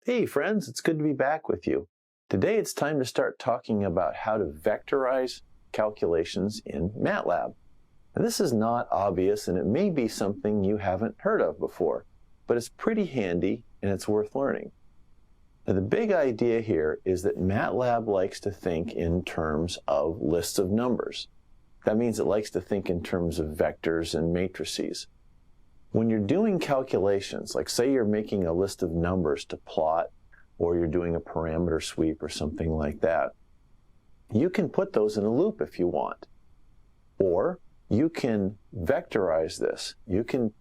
Hey friends, it's good to be back with you. Today it's time to start talking about how to vectorize calculations in MATLAB. Now, this is not obvious and it may be something you haven't heard of before, but it's pretty handy and it's worth learning. Now, the big idea here is that MATLAB likes to think in terms of lists of numbers. That means it likes to think in terms of vectors and matrices. When you're doing calculations, like say you're making a list of numbers to plot, or you're doing a parameter sweep or something like that, you can put those in a loop if you want. Or you can vectorize this. You can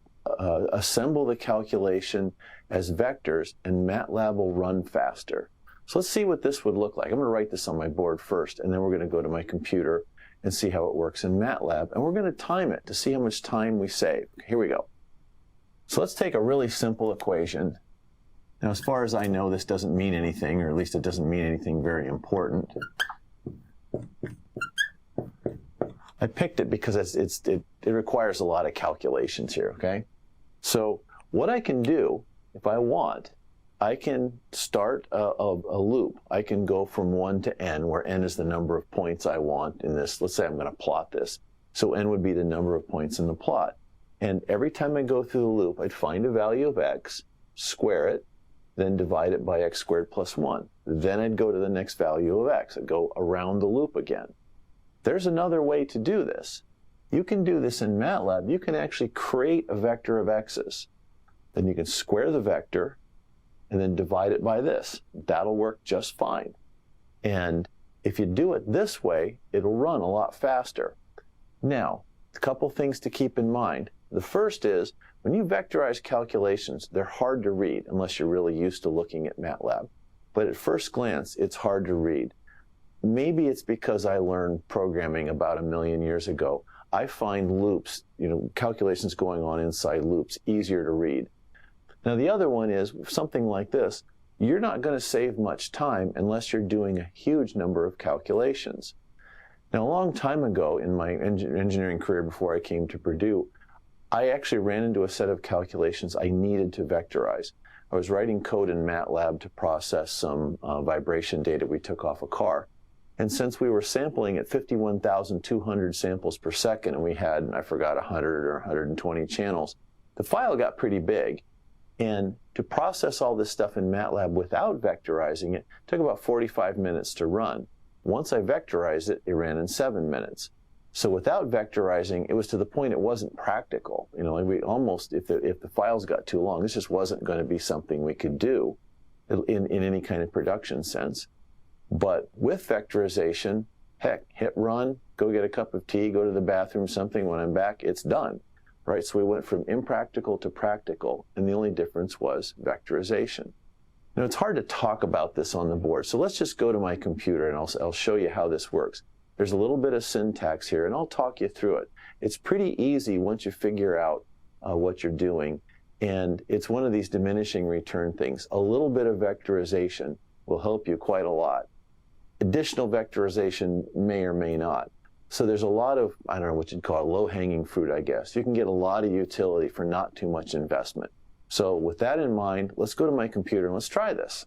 assemble the calculation as vectors, and MATLAB will run faster. So let's see what this would look like. I'm going to write this on my board first, and then we're going to go to my computer and see how it works in MATLAB. And we're going to time it to see how much time we save. Here we go. So let's take a really simple equation. Now, as far as I know, this doesn't mean anything, or at least it doesn't mean anything very important. I picked it because it requires a lot of calculations here, okay? So what I can do, if I want, I can start a loop. I can go from 1 to n, where n is the number of points I want in this. Let's say I'm going to plot this. So n would be the number of points in the plot. And every time I go through the loop, I'd find a value of x, square it, then divide it by x squared plus 1. Then I'd go to the next value of x. I'd go around the loop again. There's another way to do this. You can do this in MATLAB. You can actually create a vector of x's. Then you can square the vector and then divide it by this. That'll work just fine. And if you do it this way, it'll run a lot faster. Now, a couple things to keep in mind. The first is, when you vectorize calculations, they're hard to read unless you're really used to looking at MATLAB. But at first glance, it's hard to read. Maybe it's because I learned programming about 1 million years ago. I find loops, calculations going on inside loops, easier to read. Now the other one is, something like this, you're not going to save much time unless you're doing a huge number of calculations. Now a long time ago in my engineering career before I came to Purdue, I actually ran into a set of calculations I needed to vectorize. I was writing code in MATLAB to process some vibration data we took off a car. And since we were sampling at 51,200 samples per second, and we had, I forgot, 100 or 120 channels, the file got pretty big. And to process all this stuff in MATLAB without vectorizing it took about 45 minutes to run. Once I vectorized it, it ran in 7 minutes. So without vectorizing, it was to the point it wasn't practical. We almost, if the files got too long, this just wasn't going to be something we could do in any kind of production sense. But with vectorization, heck, hit run, go get a cup of tea, go to the bathroom, something. When I'm back, it's done. Right? So we went from impractical to practical, and the only difference was vectorization. Now, it's hard to talk about this on the board, so let's just go to my computer and I'll show you how this works. There's a little bit of syntax here, and I'll talk you through it. It's pretty easy once you figure out what you're doing, and it's one of these diminishing return things. A little bit of vectorization will help you quite a lot. Additional vectorization may or may not. So there's a lot of, I don't know what you'd call it, low-hanging fruit, I guess. You can get a lot of utility for not too much investment. So with that in mind, let's go to my computer and let's try this.